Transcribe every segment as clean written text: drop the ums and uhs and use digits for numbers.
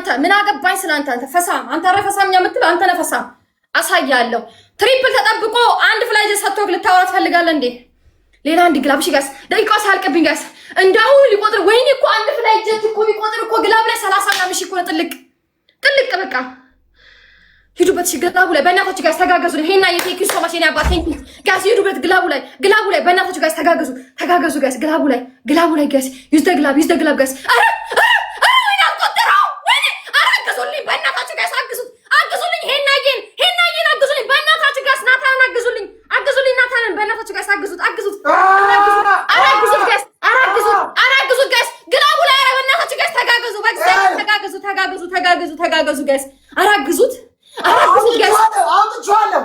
ስላንተ ምን አገባኝ ስላንተ አንተ ፈሳም አንተ ረፈሳም የምትል አንተ ነፈሳም አሳያለሁ ትሪፕል ተጠብቆ አንድ ፍላይ ሰጥቶ ልታወራ ትፈልጋለህ እንዴ ሌላ አንድ ግላብ እሺ ጋስ ደቂቃው ሳልቀብኝ ጋስ እንዳው ሊቆጥር ወይኔ እኮ አንድ ፍላይ ጀት እኮ ቢቆጥር እኮ ግላብ ላይ 30 ምናምን እሺ እኮ ጥልቅ በቃ ሂዱበት ግላቡ ላይ በእናታችሁ ጋስ ተጋገዙ ሄና የቴክ ሶ ማሽ የኔ አባት ቴንክ ጋስ ሂዱበት ግላቡ ላይ በእናታችሁ ጋስ ተጋገዙ ጋስ ግላቡ ላይ ጋስ ዩዝ ደ ግላብ ጋስ አረ ወይኔ አልቆጠረው ወይኔ አረጋዙልኝ በእናታችሁ ጋስ አግዙልኝ ሄናዬን አግዙልኝ በእናታችሁ ጋስ ናታን አግዙልኝ ናታንን በእናታችሁ ጋስ አግዙት ጋስ ግላቡ ላይ አረ በእናታችሁ ጋስ ተጋገዙ ጋስ አራግዙት ጋስ አውጥቻለሁ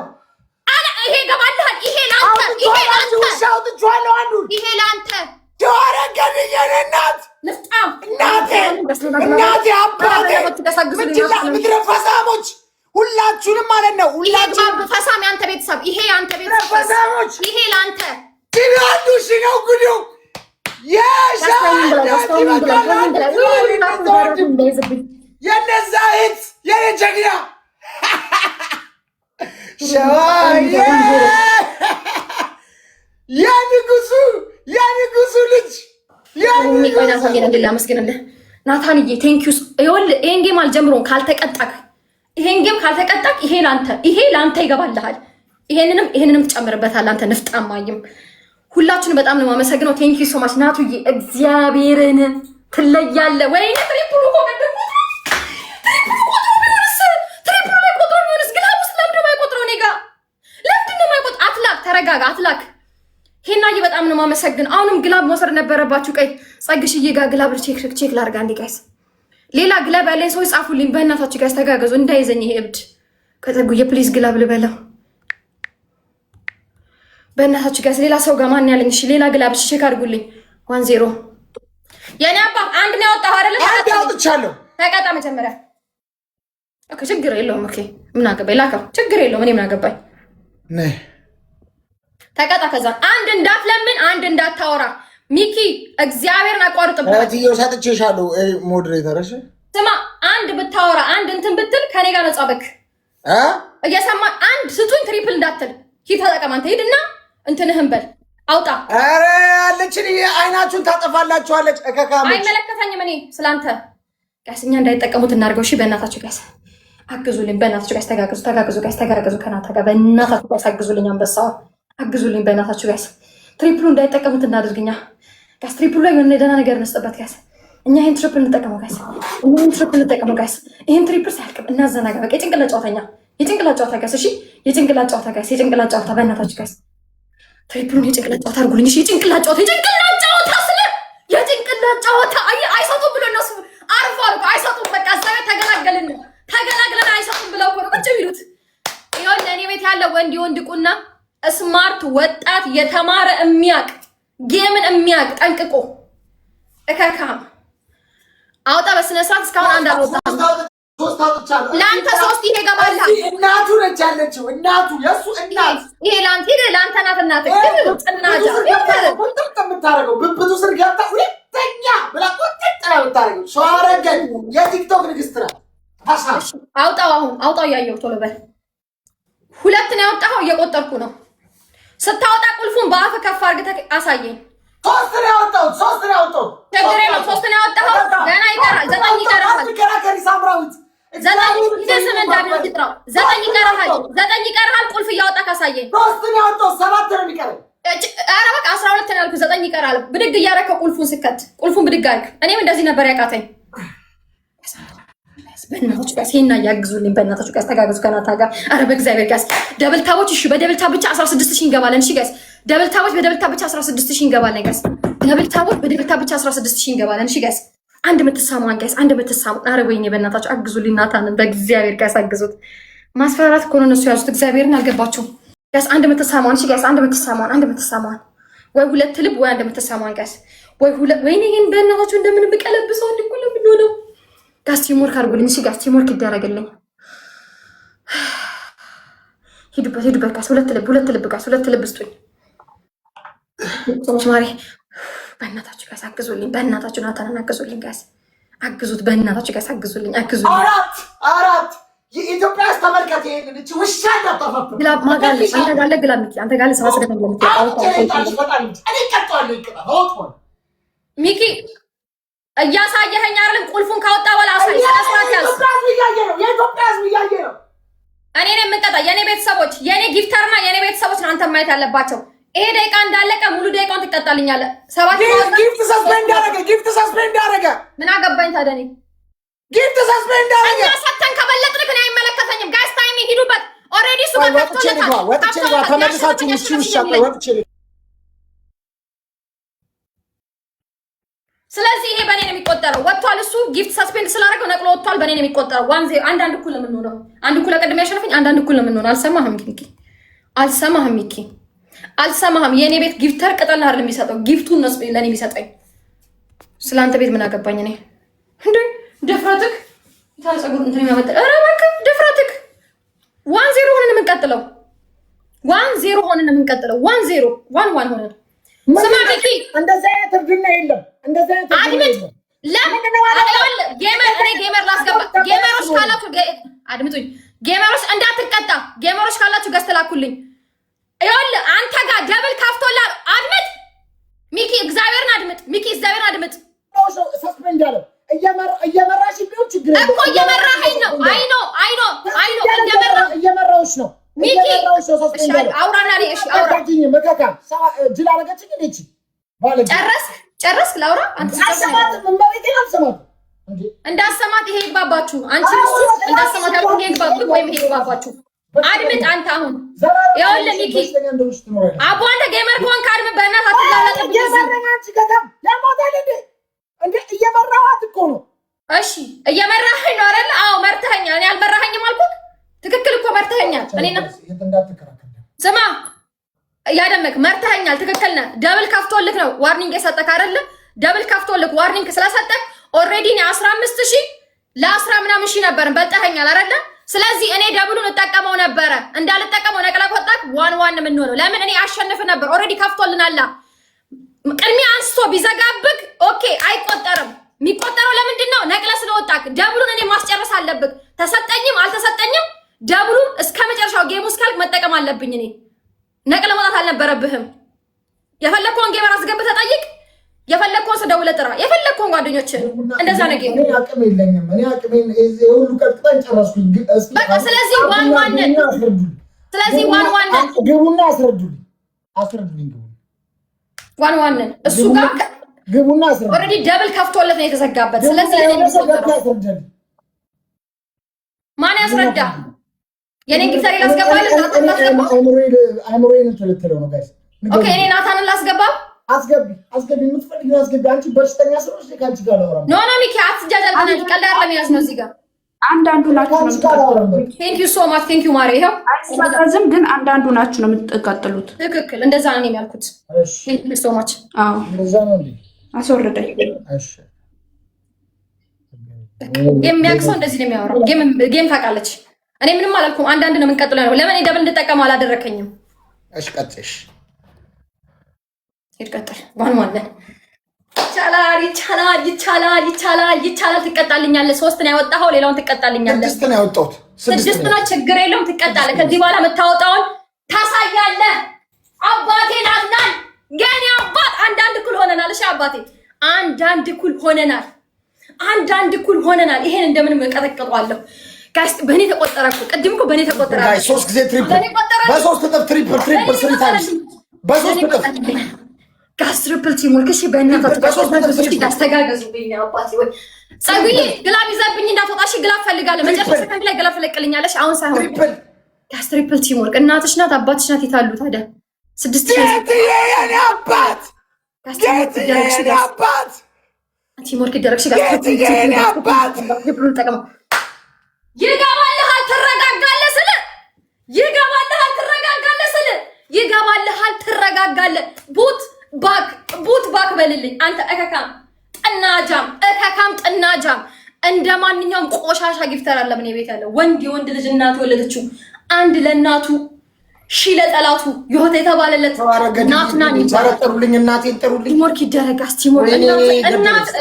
አለ ይሄ ገባልሃል ይሄ ላንተ እናት ንፍጣም እናቴ አባቴ ምድረ ፈሳሞች ሁላችሁንም ማለት ነው። ሁላችሁም ፈሳም ያንተ ቤተሰብ ይሄ ያንተ ቤተሰብ ፈሳሞች ይሄ ላንተ ትናንቱ ነው ጉዱ የነዛ እህት የኔ ጀግና ሸዋዬ የንጉሱ ልጅ ላመስግንልህ ናታንዬ ቴንኪዩ ይኸውልህ ይሄን ጌም አልጀምሮም ካልተቀጣክ ይሄ ላንተ ይገባልሃል ይሄንንም ትጨምርበታለህ አንተ ንፍጣማይም ሁላችሁንም በጣም ነው የማመሰግነው ቴንኪዩ ሶ ማች ናቱዬ እግዚአብሔርን ትለያለህ ወይኔ ትሪፕሉ እኮ ተረጋጋ አትላክ ሄናዬ በጣም ነው ማመሰግን አሁንም ግላብ መውሰድ ነበረባችሁ ቀይ ጸግሽዬ ጋር ግላብ ቼክ ላርጋ እንዴ ጋይስ ሌላ ግላብ ያለኝ ሰው ጻፉልኝ በእናታችሁ ጋይስ ተጋገዙ እንዳይዘኝ ይሄ እብድ ከጸጉዬ ፕሊዝ ግላብ ልበለው በእናታችሁ ጋይስ ሌላ ሰው ጋር ማን ያለኝ እሺ ሌላ ግላብ ቼክ አድርጉልኝ 10 የኔ አባ አንድ ነው ያወጣው አይደል አንድ አውጥቻለሁ ተቀጣ መጀመሪያ ኦኬ ችግር የለውም ኦኬ ምን አገባኝ ላከው ችግር የለውም እኔ ምን አገባኝ ነይ ተቀጣ ከዛ አንድ እንዳትለምን አንድ እንዳታወራ ሚኪ እግዚአብሔርን አቋርጥበት አትየው ሰጥቼሻለሁ ሞዴሬተር እሺ ስማ አንድ ብታወራ አንድ እንትን ብትል ከኔ ጋር ነው ጻበክ እየሰማ አንድ ስጡኝ ትሪፕል እንዳትል ሂድ ተጠቀም አንተ ሂድና እንትንህን በል አውጣ አረ አለችኝ አይናችሁን ታጠፋላችኋለች እከካም አይመለከታኝም እኔ ስላንተ ጋስኛ እንዳይጠቀሙት እናርገው እሺ በእናታችሁ ጋስ አግዙልኝ በእናታችሁ ጋስ ተጋገዙ ከናታ ጋር በእናታችሁ ጋስ አግዙልኝ አንበሳው አግዙልኝ በእናታችሁ ጋስ ትሪፕሉ እንዳይጠቀሙት እናድርግኛ ጋስ ትሪፕሉ ላይ የሆነ ደህና ነገር እንስጥበት ጋስ እኛ ይሄን ትሪፕል እንጠቀመው ጋስ ይሄን ትሪፕል ሳያልቅም እናዘናጋ በቃ የጭንቅላት ጨዋታ ጋስ እሺ የጭንቅላት ጨዋታ በእናታችሁ ጋስ ትሪፕሉን የጭንቅላት ጨዋታ አድርጉልኝ እሺ የጭንቅላት ጨዋታ አይሰጡም ብሎ እነሱ አርፎ አይሰጡም በቃ እዛው ተገላገልን አይሰጡም ብለው እኮ ነው ቁጭ ቢሉት ይኸውልህ እኔ ቤት ያለው ወንድ ቁና ስማርት ወጣት የተማረ የሚያቅ ጌምን የሚያቅ ጠንቅቆ እከካም አውጣ በስነ ስርዓት እስካሁን አንድ አልወጣም ለአንተ 3 ይሄ ገባላ እናቱ ነች ያለችው እናቱ የሱ እናት ይሄ ለአንተ ናት እናትህ ግን ጽናጃ የምታረገው ብብቱ ስር ገብታ ሁለተኛ ብላ ቁጥጥ ነው የምታረገው ሸዋረገን የቲክቶክ ንግስት ናት አውጣው ያየው ቶሎ በል 2 ነው ያወጣው እየቆጠርኩ ነው ስታወጣ ቁልፉን በአፍ ከፍ አድርገህ አሳየኝ 3 ነው ያወጣው ችግር የለውም 3 ነው ያወጣው ገና ይቀራል 9 ይቀራል ከራከሪ ሳምራዊት 9 ይቀራል ቁልፍ እያወጣ ካሳየኝ 3 ነው ያወጣው 7 ነው የሚቀረው ኧረ በቃ 12 ነው ያልኩት 9 ይቀራል ብድግ እያደረከው ቁልፉን ስከት ቁልፉን ብድግ አድርግ እኔም እንደዚህ ነበር ያቃተኝ በእናታችሁ ጋር ሄና ያግዙልኝ በእናታችሁ ጋር ተጋገዙ ከናታ ጋር አረ በእግዚአብሔር ጋር ደብል ታቦች እሺ በደብል ታብ ብቻ 16000 እንገባለን እሺ ጋይስ ደብል ታቦች በደብል ታብ ብቻ 16000 እንገባለን ጋይስ ደብል ታቦች በደብል ታብ ብቻ 16000 እንገባለን እሺ ጋይስ አንድ የምትሳሙን ጋይስ አረ ወይኔ በእናታችሁ አግዙልኝ ናታንን በእግዚአብሔር ጋር አግዙት ማስፈራራት እኮ ነው እነሱ ያዙት እግዚአብሔርን አልገባችሁም ጋይስ አንድ የምትሳሙን እሺ ጋይስ አንድ የምትሳሙን ወይ 2 ልብ ወይ አንድ የምትሳሙን ጋይስ ወይኔ ይሄን በእናታችሁ እንደምን ብቀለብሰው እንዲኩል ነው ጋስ ቲሞርክ አድርጉልኝ እሺ ጋስ ቲሞርክ ይደረግልኝ ሂዱበት ጋስ 2 ልብ ጋስ 2 ልብ ስጡኝ ሶማች ማሪ በእናታችሁ ጋስ አግዙልኝ በእናታችሁ ናታንን አግዙልኝ ጋስ አግዙት በእናታችሁ ጋር አግዙልኝ አግዙልኝ። አራት የኢትዮጵያ ተመልከት ይሄን እቺ ውሻ እንዳታፈፍ ግላብ ማጋለ አንተ ጋር ለግላብ ሚኪ አንተ ጋር ለሰዋሰ ከተም ሚኪ እያሳየኸኝ አይደል? ቁልፉን ካወጣ በኋላ አሳይ። ሰዓት ያዝ። የኢትዮጵያ ህዝብ እያየ ነው። እኔ ነኝ የምቀጣ። የኔ ቤተሰቦች የኔ ጊፍተርና የኔ ቤተሰቦች ነው አንተ ማየት ያለባቸው። ይሄ ደቂቃ እንዳለቀ ሙሉ ደቂቃውን ትቀጣልኛለህ። ሰባት ጊፍት ሰስፔንድ ያደረገ ምን አገባኝ ታዲያ? እኔ ጊፍት ሰስፔንድ ያደረገ እኛ ሰተን ከበለጥን ግን አይመለከተኝም። ጋይስ ታይም ሂዱበት። ኦሬዲ ሱቅ ከፍቶለታል። ወጥቼ ተመልሳችሁ እሺ ይሻላል። ወጥቼ ስለዚህ ይሄ በኔ ነው የሚቆጠረው። ወጥቷል። እሱ ጊፍት ሰስፔንድ ስላደረገው ነቅሎ ወጥቷል። በኔ ነው የሚቆጠረው። 1-0 አንድ እኩል ነው የምንሆነው። አንድ እኩል ቀድሜ ያሸነፈኝ አንድ እኩል ነው የምንሆነው። አልሰማህም ሚኪ? አልሰማህም ሚኪ? አልሰማህም? የኔ ቤት ጊፍተር ቅጠል አይደል የሚሰጠው፣ ጊፍቱን ነው ለኔ የሚሰጠኝ። ስለአንተ ቤት ምን አገባኝ እኔ? እንዴ ድፍረትክ ታል ጸጉር እንትን የሚያመጣ ኧረ እባክህ ድፍረትክ። 1-0 ሆነን የምንቀጥለው 1-0 ሆነን የምንቀጥለው 1-0 1-1 ሆነን ስማ ሚኪ፣ እንደዛ አይነት እርድና የለም። እንደዛ አይነት አድምጥ። ለምን ነው አለ ጌመር ላስገባ። ጌመሮች ካላችሁ አድምጡኝ። ጌመሮች እንዳትቀጣ። ጌመሮች ካላችሁ ገዝተላኩልኝ። ይኸውልህ አንተ ጋር ደብል ካፍቶላል። አድምጥ ሚኪ፣ እግዚአብሔርን አድምጥ ሚኪ፣ እግዚአብሔርን አድምጥ። ሰስፔንድ ያለው እየመራሽ ቢሆን ችግር የለም እኮ እየመራኸኝ ነው። አይ ኖ እየመራሁሽ ነው ሚኪ። አውራና ነኝ። እሺ አውራ መካካ ጅል አደረገችኝ እንዴ? ጨረስክ? ላውራ አንተ እንዳሰማት ይሄ ይግባባችሁ። አንቺ እሱ እንዳሰማት ያለው ይሄ ይግባባችሁ ወይም ይሄ ይግባባችሁ። አድምጥ አንተ አሁን ይኸውልህ ሚኪ፣ አቦ አንተ ጌመር ከሆንክ አድምጥ በእናትህ አትላለጥብኝ። እየመራኋት እኮ ነው። እሺ እየመራኸኝ ነው አይደል? አዎ መርተኸኛል። እኔ አልመራኸኝም አልኩት። ትክክል እኮ መርተኸኛል። እኔና ስማ እያደመክ መርተኸኛል። ትክክል ነህ። ደብል ከፍቶልክ ነው ዋርኒንግ የሰጠክ አይደለ? ደብል ከፍቶልክ ዋርኒንግ ስለሰጠክ ኦልሬዲ እኔ 15,000 ለ10 ምናምን ሺህ ነበርን በልጠኸኛል አይደለ? ስለዚህ እኔ ደብሉን እጠቀመው ነበረ። እንዳልጠቀመው ነቅለህ ወጣክ። 1-1 የምንሆነው ለምን? እኔ አሸንፍ ነበር። ኦልሬዲ ከፍቶልናል። ቅድሚያ አንስቶ ቢዘጋብክ ኦኬ አይቆጠርም። የሚቆጠረው ለምንድን ነው? ነቅለህ ስለወጣክ። ደብሉን እኔ ማስጨረስ አለብክ። ተሰጠኝም አልተሰጠኝም ደብሉን እስከ መጨረሻው ጌሙ እስካልክ መጠቀም አለብኝ። እኔ ነቅለህ መውጣት አልነበረብህም። የፈለግከውን ጌመር አስገብተህ ጠይቅ። የፈለግከውን ስደውለህ ጥራ። የፈለግከውን ጓደኞችን እንደዛ ነው ጌሙ። እኔ አቅም የለኝም። እኔ አቅሜን ሁሉ ቀጥቅጠን ጨረስኩኝ። በቃ ስለዚህ 1-1 ስለዚህ 1-1 ግቡና አስረዱልኝ። 1-1 እሱ ጋር ግቡና አስረዱልኝ። ኦልሬዲ ደብል ከፍቶለት ነው የተዘጋበት። ስለዚህ ማን ያስረዳ? የኔን ጊፍተር ላስገባልህ? አእምሮዬን ትልትለው ነው ጋይስ። ኦኬ እኔ ናታንን ላስገባ? አስገቢ የምትፈልጊው አስገቢ። አንቺ በሽተኛ ስለሆንሽ ከአንቺ ጋር ላወራ ኖ ሚኪ አትጃጃል። ግን ቀልድ አይደለም ያዝ ነው እዚህ ጋር አንዳንዱ ናችሁ ነው የምትቀጥሉት። ቴንክ ዩ ሶ ማች ቴንክ ዩ ማሪ። ይሄው አይሰራዝም ግን አንዳንዱ ናችሁ ነው የምትቀጥሉት። ትክክል እንደዛ ነው የሚያልኩት። ቴንክ ዩ ሶ ማች። አዎ እንደዛ ነው እንዴ? አስወርደኝ። እሺ የሚያክሰው እንደዚህ ነው የሚያወራው። ጌም ታውቃለች። እኔ ምንም አላልኩም። አንዳንድ ነው የምንቀጥለው ነው። ለምን ደብል እንድጠቀም አላደረከኝም? እሺ ቀጥሽ ይቀጥል። ዋን ይቻላል። ትቀጣልኛለህ። 3 ነው ያወጣኸው፣ ሌላውን ትቀጣልኛለህ። 6 ነው ያወጣሁት። 6 ነው ችግር የለውም ትቀጣለህ። ከዚህ በኋላ የምታወጣውን ታሳያለህ። አባቴ ናትናል ገኔ አባት አንዳንድ እኩል ሆነናል። እሺ አባቴ አንዳንድ እኩል ሆነናል። ይሄን እንደምንም እቀጠቅጠዋለሁ። ጋይስ በእኔ ተቆጠረ እኮ ቅድም እኮ በእኔ ተቆጠረ። ጋይስ 3 ጊዜ ትሪፕል በ3 እጥፍ ትሪፕል 3 ታይምስ በ3 እጥፍ ጋስ ትሪፕል ቲምወርክ። እሺ በእናታችሁ አስተጋገዙብኝ። አባቴ ወይ ጸጉዬ ግላብ ይዘብኝ እንዳትወጣ። እሺ ግላብ ፈልጋለሁ። መጨረሻ ሰከንድ ላይ ግላብ ትለቅልኛለሽ። አሁን ሳይሆን ጋስ ትሪፕል ቲምወርክ። እናትሽ ናት አባትሽ ናት የታሉ ታዲያ? 6 የኔ አባት ጋስ ቲምወርክ ይደረግሽ። ጋስ የኔ አባት ትሪፕል ተቀማ። ይገባልሃል ትረጋጋለህ። ቡት ባክ በልልኝ አንተ እከካም ጥናጃም። እንደ ማንኛውም ቆሻሻ ጊፍተር አለ ምን ቤት ያለው ወንድ ልጅ እናቱ ወለደችው። አንድ ለእናቱ ሺ ለጠላቱ ይወት የተባለለት እናቱና ጥሩልኝ እናቴን ጥሩልኝ ቲሞርክ ይደረጋስ ቲሞርክ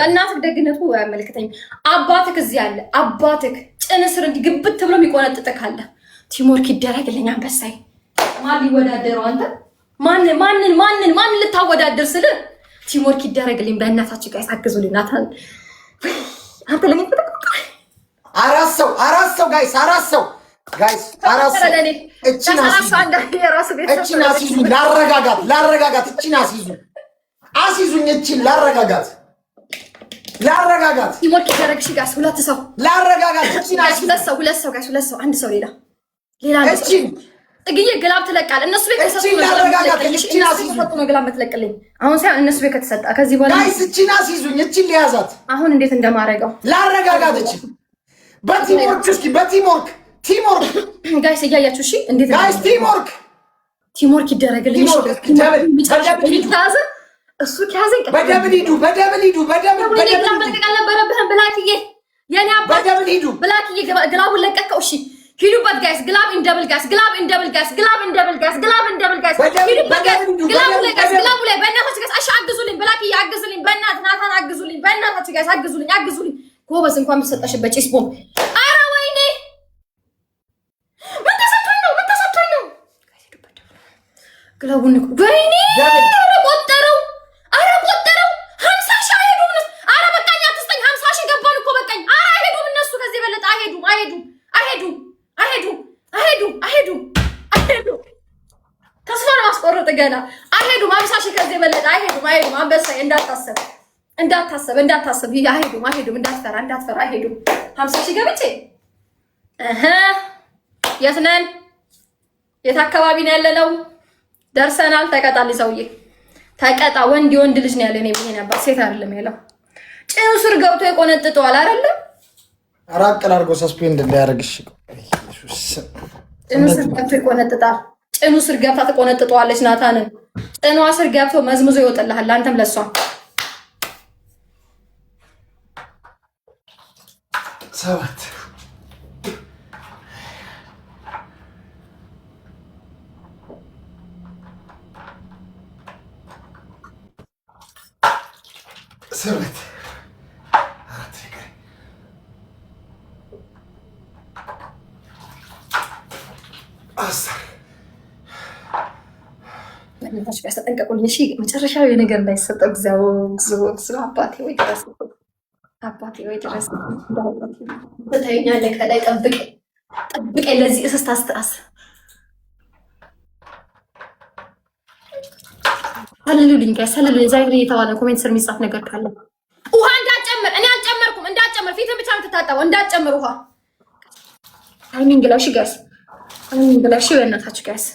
እናትህ ደግነቱ ያመልክተኝ አባትህ እዚህ አለ አባትህ ጭን ስር እንዲህ ግብት ብሎ የሚቆነጥጥ ካለ ቲሞርክ ይደረግልኝ አንበሳይ ማን ሊወዳደረው አንተ ማንን ልታወዳደር ስለ ቲሞርክ ይደረግልኝ በእናታችሁ ጋር አግዙልኝ ናታን አንተ ለምን አራት ሰው ጋይስ አራት ሰው እቺን አስይዙኝ ላረጋጋት እቺን አስይዙኝ እቺን ላረጋጋት ቲሞርክ ይደረግሽ ጋይስ ሁለት ሰው ላረጋጋት እቺን ሁለት ሰው ጋይስ ሁለት ሰው አንድ ሰው ሌላ እቺን ጥግዬ ግላብ ትለቃል እነሱ ቤት ከተሰጡ ነው ግላብ የምትለቅልኝ አሁን ሳይሆን እነሱ ቤት ከተሰጣ ከዚህ በኋላ ጋይስ እቺን አስይዙኝ እቺን ሊያዛት አሁን እንዴት እንደማረጋው ላረጋጋት እቺ በቲሞርክ ጋይስ እያያችሁ እሺ እንዴት ጋይስ ቲሞርክ ይደረግልኝ እሱ ከያዘኝ በደብል ሂዱ ነበረብህን ብላክዬ የኔ አባት ብላክዬ ግላቡን ለቀቀው እሺ ሂዱበት ጋይስ ግላብ ኢንደብል ጋይስ ሂዱበት ጋይስ ግላቡ ላይ በእናታችሁ ጋይስ አሽ አግዙልኝ ብላክዬ አግዙልኝ በእናት ናታን አግዙልኝ በእናታችሁ ጋይስ አግዙልኝ ጎበዝ እንኳን ተሰጠሽበት ጭስ ቦምብ ኧረ ወይኔ ምን ተሰጥቶኝ ነው ግላቡን ወይኔ ቆጠረው 50 ሺህ አይሄዱም ኧረ በቃኝ አትስጠኝ 50 ሺህ ገባን እኮ በቃኝ ኧረ አይሄዱም እነሱ ከዚህ በለጠ አይሄዱም ተስፋ ነው ማስቆረጥ ገና አይሄዱም 50 ሺህ ከዚህ በለጠ አይሄዱም አንበሳዬ እንዳታሰብ አይሄዱም እንዳትፈራ አይሄዱም 50 ሺህ ገብቼ የት ነን የት አካባቢ ነው ያለነው ደርሰናል ተቀጣልኝ ሰውዬ ተቀጣ ወንድ ልጅ ነው ያለኝ የሚሄን አባ ሴት አይደለም ያለው ጭኑ ስር ገብቶ ይቆነጥጠዋል አይደለም አራቅ አድርጎ ሰስፔንድ እንዳያደርግሽ ጭኑ ስር ገብቶ ይቆነጥጣል ጭኑ ስር ገብታ ትቆነጥጠዋለች ናታንን ጭኗ ስር ገብቶ መዝምዞ ይወጣልሃል አንተም ለሷ ሰባት በእናታችሁ ጋር ተጠንቀቁልኝ እሺ መጨረሻዊ ነገር እንዳይሰጠው እግዚኦ አባቴ ወይ ድረስ በታይኛለህ ከላይ ጠብቀኝ ለዚህ እስስት አስተአስ ሰልሉልኝ ጋር ሰልሉልኝ ዛሬ እየተባለ ኮሜንት ስር የሚጻፍ ነገር ካለ ውሃ እንዳጨምር እኔ አልጨመርኩም እንዳጨምር ፊትን ብቻ የምትታጠበው እንዳጨምር ውሃ ታይሚንግ ላይ እሺ ጋይስ በእናታችሁ ጋይስ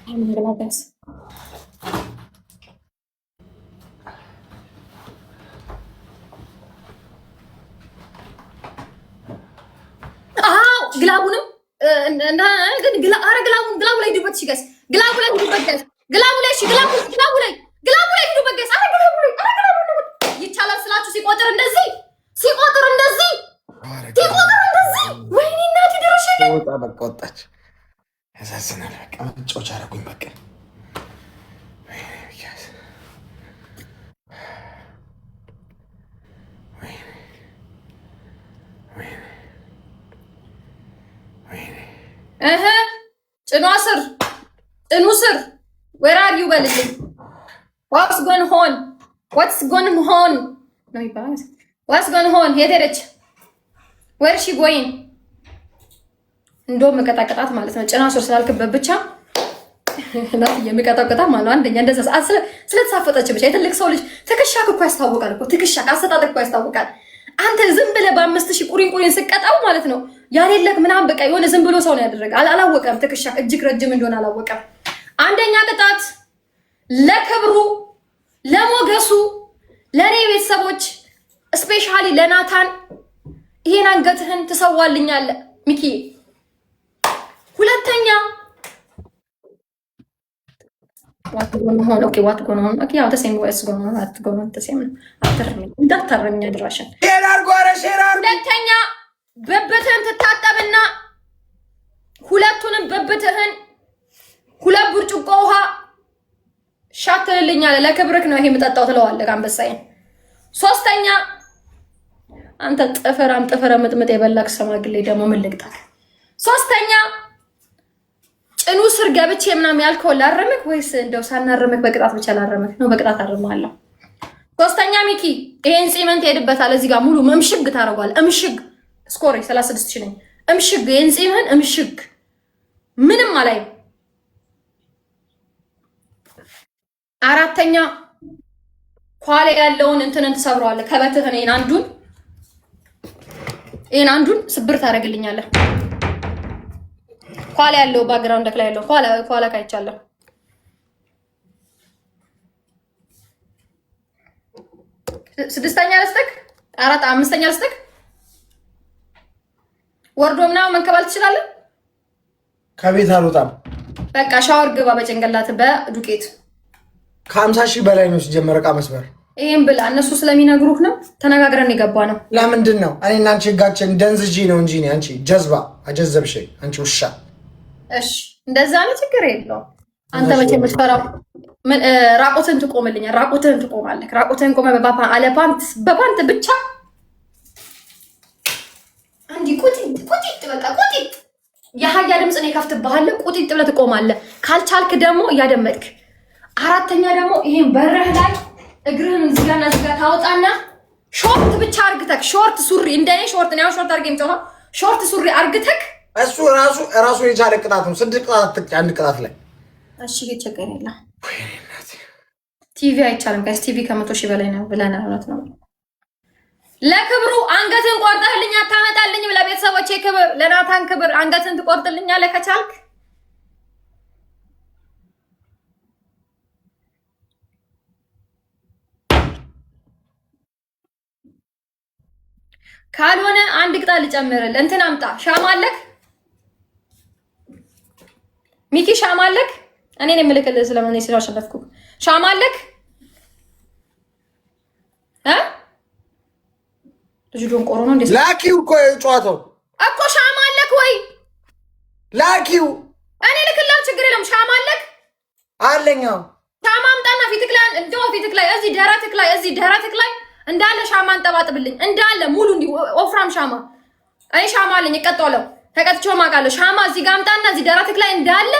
ታይሚንግ ላይ ጋይስ ግላቡንም ግላቡ ላይ ሂዱበት ጋይስ ግላቡ ላይ ሂዱበት ጋይስ ግላቡ ላይ ሂዱበት ጋይስ ይቻላል ስላችሁ ሲቆጥር እንደዚህ ወይኔ እናቴ ድረሽልኝ በቃ ወጣች ያሳዝናል በቃ መጫወቻ አደረጉኝ በቃ ጭኑ ስር where are you በልልኝ what's going on ነው ይባላል what's going on የት ሄደች where is she going እንደውም መቀጣቀጣት ማለት ነው ጭና ስር ስላልክበት ብቻ እናት የሚቀጣቀጣት ማለት አንደኛ እንደዛ ስለተሳፈጠች ብቻ የትልቅ ሰው ልጅ ትክሻክ እኮ ያስታውቃል እኮ ትክሻክ አሰጣጥ እኮ ያስታውቃል አንተ ዝም ብለህ በ5000 ቁሪን ስቀጣው ማለት ነው ያሌለክ ምናምን በቃ የሆነ ዝም ብሎ ሰው ነው ያደረገ አላወቀም ትክሻክ እጅግ ረጅም እንደሆነ አላወቀም አንደኛ ቅጣት ለክብሩ ለሞገሱ ለኔ ቤተሰቦች ስፔሻሊ ለናታን ይሄን አንገትህን ትሰዋልኛለህ ሚኪ ሁለተኛ what going on okay ያው ተሰም ወይስ going on ተሰም አትርም እንዳታረኛ ድራሽን ሼር አድርጎ ሁለተኛ ብብትህን ትታጠብና ሁለቱንም ብብትህን 2 ብርጭቆ ውሃ ሻትልልኛለህ። ለክብርክ ነው ይሄ የምጠጣው ትለዋለህ አንበሳዬን። 3ኛ አንተ ጥፍረ ምጥምጥ የበላክ ሰማግሌ ደግሞ ምን ልቅጣክ? 3ኛ ጭኑ ስር ገብቼ ምናምን ያልከው ላረምክ ወይስ እንደው ሳናረምክ በቅጣት ብቻ ላረምክ ነው? በቅጣት አርማለሁ። 3ኛ ሚኪ ይሄን ጺምን ትሄድበታል። እዚህ ጋር ሙሉ እምሽግ ታረጋል። እምሽግ ስኮሪ 36 ሺህ ነኝ። እምሽግ ይሄን ጺምን እምሽግ ምንም አላይ። 4ኛ ኳሌ ያለውን እንትንን ትሰብረዋለህ። ከበትህን ይሄን አንዱን ስብር ታደርግልኛለህ። ኳላ ያለው ባክግራውንድ ላይ ያለው ኳላ ካይቻለሁ። 6ኛ ልስጥክ 5ኛ ልስጥክ። ወርዶ ምናምን መንከባል ትችላለህ። ከቤት አልወጣም። በቃ ሻወር ግባ በጭንቅላት በዱቄት 50 ሺህ በላይ ነው ሲጀመር ዕቃ መስበር። ይሄን ብላ እነሱ ስለሚነግሩክ ነው። ተነጋግረን የገባ ነው። ለምንድን ነው እኔና አንቺ ህጋችን ደንዝጂ ነው እንጂ አንቺ ጀዝባ አጀዘብሽ አንቺ ውሻ። እሺ እንደዛ ነው፣ ችግር የለውም። አንተ መቼ የምትፈራው ምን? ራቁትን ትቆምልኛል። ራቁትን ትቆማለህ። ራቁትን ቆመ በፓንት ብቻ አንዲ ቁጢጥ በቃ ቁጢጥ። የሀያ ድምፅ ነው የከፍትብሃለሁ። ቁጢጥ ብለህ ትቆማለህ። ካልቻልክ ደግሞ እያደመጥክ። 4ኛ ደግሞ ይሄን በረህ ላይ እግርህን እዚጋና እዚጋ ታወጣና ሾርት ብቻ አርግተክ፣ ሾርት ሱሪ እንደኔ ሾርት ነው ሾርት አርገኝ ተው ሾርት ሱሪ አርግተክ። እሱ ራሱ የቻለ ቅጣት ነው። 6 ቅጣት አንድ ቅጣት ላይ እሺ ቸገር የለም። ቲቪ አይቻልም ጋይስ። ቲቪ ከ100 ሺህ በላይ ነው ብለናል። እውነት ነው። ለክብሩ አንገትን ቆርጠህልኝ አታመጣልኝም? ለቤተሰቦቼ ክብር፣ ለናታን ክብር አንገትን ትቆርጥልኛለህ ከቻልክ። ካልሆነ አንድ ቅጣት ልጨምርልህ። እንትን አምጣ። ሻማ አለክ ሚኪ? ሻማ አለክ? እኔን የምልክልህ ስለምን ስላሸነፍኩ ሻማ አለክ? ልጁ ዶንቆሮ ነው እንዴ? ላኪው እኮ ጨዋታው እኮ ሻማ አለክ ወይ? ላኪው እኔ ልክልህ፣ ችግር የለም። ሻማ አለክ? አለኛው። ሻማ አምጣና ፊትክ ላይ ፊትክ ላይ እዚህ ደረትክ ላይ እንዳለ ሻማ አንጠባጥብልኝ። እንዳለ ሙሉ እንዲ ወፍራም ሻማ። እኔ ሻማ አለኝ እቀጣለሁ። ተቀጥቼው ማውቃለሁ። ሻማ እዚህ ጋር አምጣና እዚህ ደረትክ ላይ እንዳለ